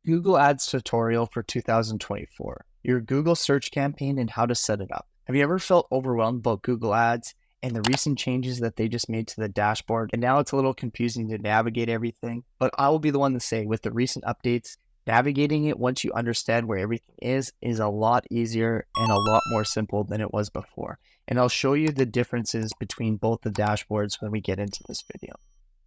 Google Ads tutorial for 2024, your Google search campaign and how to set it up. Have you ever felt overwhelmed about Google Ads and the recent changes that they just made to the dashboard? And now it's a little confusing to navigate everything, but I will be the one to say with the recent updates, navigating it once you understand where everything is a lot easier and a lot more simple than it was before. And I'll show you the differences between both the dashboards when we get into this video.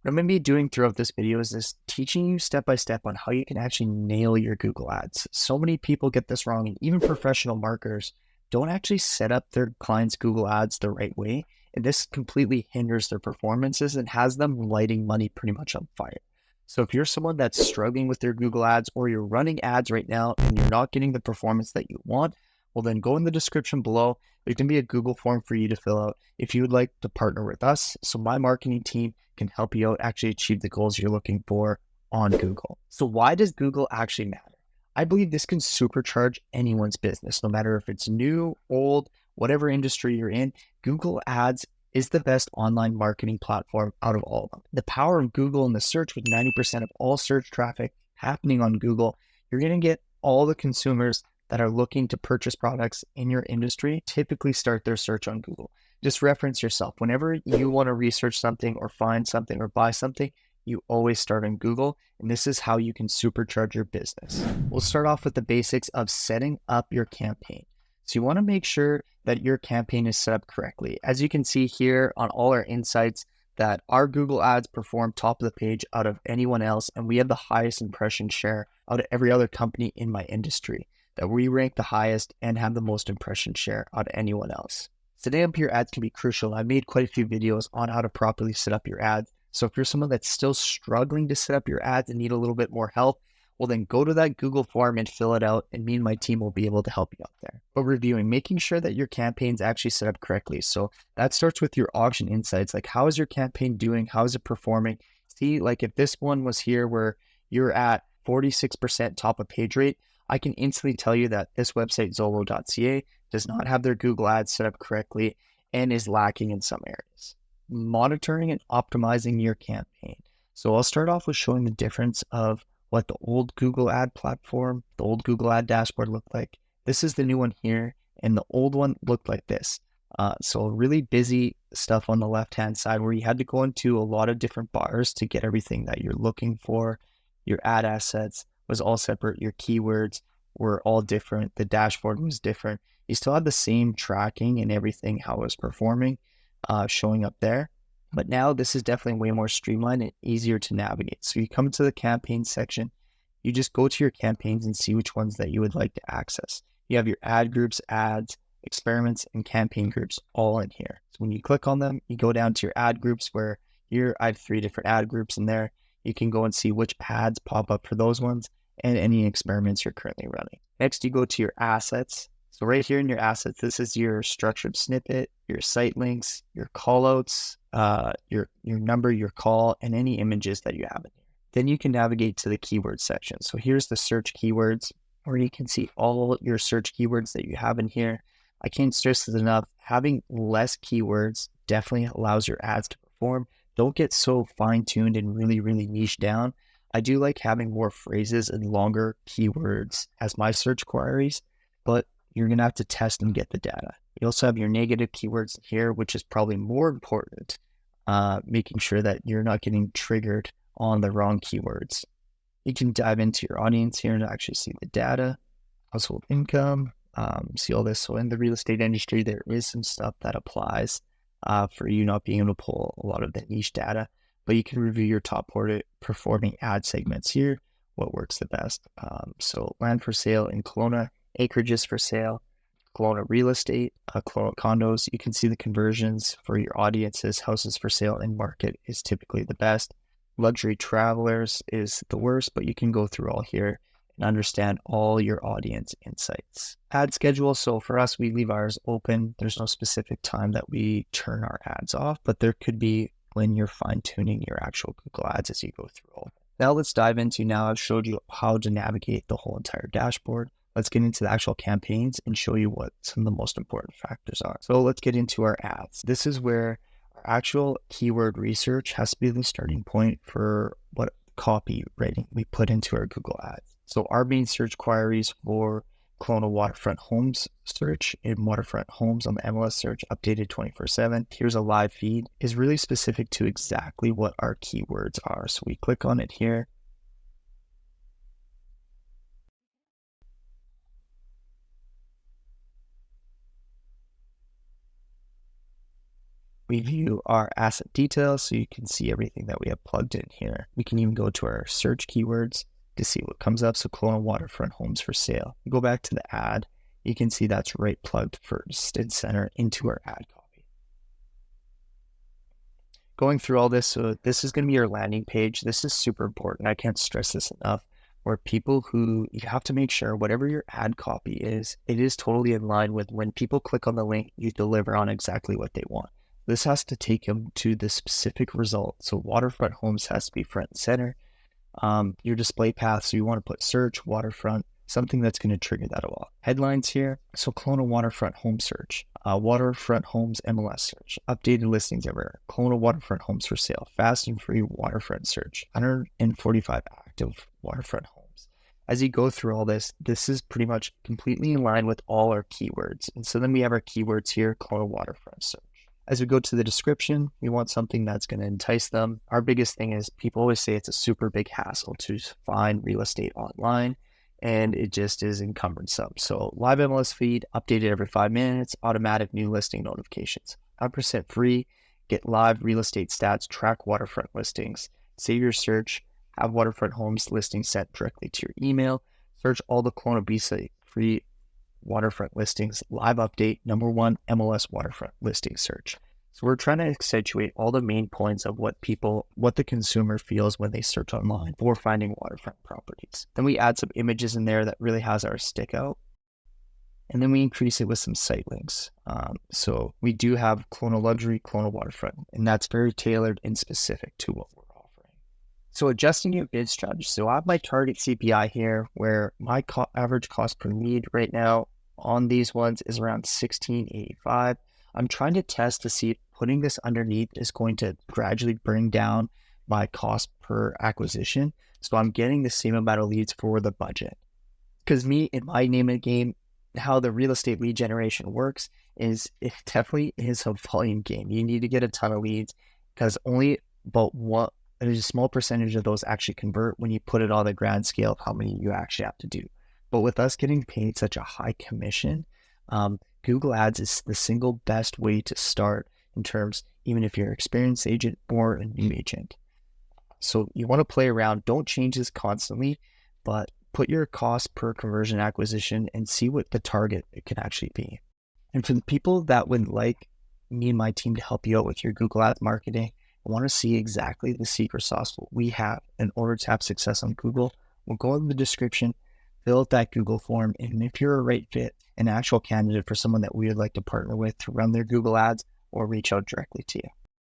What I'm going to be doing throughout this video is just teaching you step by step on how you can actually nail your Google Ads. So many people get this wrong, and even professional marketers don't actually set up their clients' Google Ads the right way. And this completely hinders their performances and has them lighting money pretty much on fire. So if you're someone that's struggling with their Google Ads, or you're running ads right now and you're not getting the performance that you want, well, then go in the description below. There can be a Google form for you to fill out if you would like to partner with us. So my marketing team can help you out actually achieve the goals you're looking for on Google. So why does Google actually matter? I believe this can supercharge anyone's business, no matter if it's new, old, whatever industry you're in. Google Ads is the best online marketing platform out of all of them. The power of Google and the search, with 90% of all search traffic happening on Google, you're going to get all the consumers that are looking to purchase products in your industry typically start their search on Google. Just reference yourself. Whenever you want to research something or find something or buy something, you always start on Google, and this is how you can supercharge your business. We'll start off with the basics of setting up your campaign. So you want to make sure that your campaign is set up correctly. As you can see here on all our insights, that our Google Ads perform top of the page out of anyone else, and we have the highest impression share out of every other company in my industry, that we rank the highest and have the most impression share out of anyone else. Setting up your ads can be crucial. I've made quite a few videos on how to properly set up your ads. So if you're someone that's still struggling to set up your ads and need a little bit more help, well, then go to that Google form and fill it out, and me and my team will be able to help you out there. But reviewing, making sure that your campaign's actually set up correctly. So that starts with your auction insights. Like, how is your campaign doing? How is it performing? See, like if this one was here where you're at 46% top of page rate, I can instantly tell you that this website, Zolo.ca, does not have their Google Ads set up correctly and is lacking in some areas. Monitoring and optimizing your campaign. So I'll start off with showing the difference of what the old Google Ad platform, the old Google Ad dashboard looked like. This is the new one here, and the old one looked like this. So really busy stuff on the left-hand side where you had to go into a lot of different bars to get everything that you're looking for. Your ad assets was all separate. Your keywords were all different. The dashboard was different. You still had the same tracking and everything, how it was performing, showing up there. But now this is definitely way more streamlined and easier to navigate. So you come to the campaign section, you just go to your campaigns and see which ones that you would like to access. You have your ad groups, ads, experiments, and campaign groups all in here. So when you click on them, you go down to your ad groups, where here I have 3 different ad groups in there. You can go and see which ads pop up for those ones and any experiments you're currently running. Next, you go to your assets. So right here in your assets, this is your structured snippet, your site links, your callouts, your number, your call, and any images that you have in here. Then you can navigate to the keyword section. So here's the search keywords, where you can see all your search keywords that you have in here. I can't stress this enough. Having less keywords definitely allows your ads to perform. Don't get so fine-tuned and really, really niche down. I do like having more phrases and longer keywords as my search queries, but you're going to have to test and get the data. You also have your negative keywords here, which is probably more important, making sure that you're not getting triggered on the wrong keywords. You can dive into your audience here and actually see the data, household income, see all this. So in the real estate industry, there is some stuff that applies for you not being able to pull a lot of the niche data, but you can review your top performing ad segments here, what works the best. So land for sale in Kelowna, acreages for sale, Kelowna real estate, Kelowna condos. You can see the conversions for your audiences. Houses for sale in market is typically the best. Luxury travelers is the worst, but you can go through all here and understand all your audience insights. Ad schedule. So for us, we leave ours open. There's no specific time that we turn our ads off, but there could be when you're fine-tuning your actual Google Ads as you go through all. Now let's dive into, now I've showed you how to navigate the whole entire dashboard. Let's get into the actual campaigns and show you what some of the most important factors are. So let's get into our ads. This is where our actual keyword research has to be the starting point for what copywriting we put into our Google Ads. So our main search queries for Kelowna waterfront homes search and waterfront homes on the MLS search updated 24/7. Here's a live feed is really specific to exactly what our keywords are. So we click on it here. We view our asset details so you can see everything that we have plugged in here. We can even go to our search keywords to see what comes up. So Kelowna waterfront homes for sale. You go back to the ad, you can see that's right plugged first and center into our ad copy. Going through all this, so this is going to be your landing page. This is super important. I can't stress this enough. Where people who you have to make sure whatever your ad copy is, it is totally in line with when people click on the link, you deliver on exactly what they want. This has to take them to the specific result. So waterfront homes has to be front and center. Your display path, so you want to put search, waterfront, something that's going to trigger that a lot. Headlines here, so Kelowna waterfront home search, waterfront homes MLS search, updated listings everywhere, Kelowna waterfront homes for sale, fast and free waterfront search, 145 active waterfront homes. As you go through all this, this is pretty much completely in line with all our keywords. And so then we have our keywords here, Kelowna waterfront search. As we go to the description, we want something that's going to entice them. Our biggest thing is people always say it's a super big hassle to find real estate online, and it just is encumbersome. So live MLS feed, updated every 5 minutes, automatic new listing notifications. 100% free, get live real estate stats, track waterfront listings, save your search, have waterfront homes listings sent directly to your email, search all the Kelowna BC free waterfront listings, live update, #1 MLS waterfront listing search. So we're trying to accentuate all the main points of what the consumer feels when they search online for finding waterfront properties. Then we add some images in there that really has our stick out. And then we increase it with some site links. So we do have Kelowna luxury, Kelowna waterfront, and that's very tailored and specific to what we're offering. So adjusting your bid strategy. So I have my target CPI here where my average cost per lead right now on these ones is around $16.85. I'm trying to test to see if putting this underneath is going to gradually bring down my cost per acquisition. So I'm getting the same amount of leads for the budget. Because in my name of the game, how the real estate lead generation works is it definitely is a volume game. You need to get a ton of leads because only about there's a small percentage of those actually convert when you put it on the grand scale of how many you actually have to do. But with us getting paid such a high commission, Google Ads is the single best way to start in terms, even if you're an experienced agent or a new agent. So you want to play around. Don't change this constantly, but put your cost per conversion acquisition and see what the target it can actually be. And for the people that would like me and my team to help you out with your Google Ads marketing, I want to see exactly the secret sauce what we have in order to have success on Google. We'll go in the description, fill out that Google form, and if you're a right fit, an actual candidate for someone that we would like to partner with to run their Google Ads, or reach out directly to you.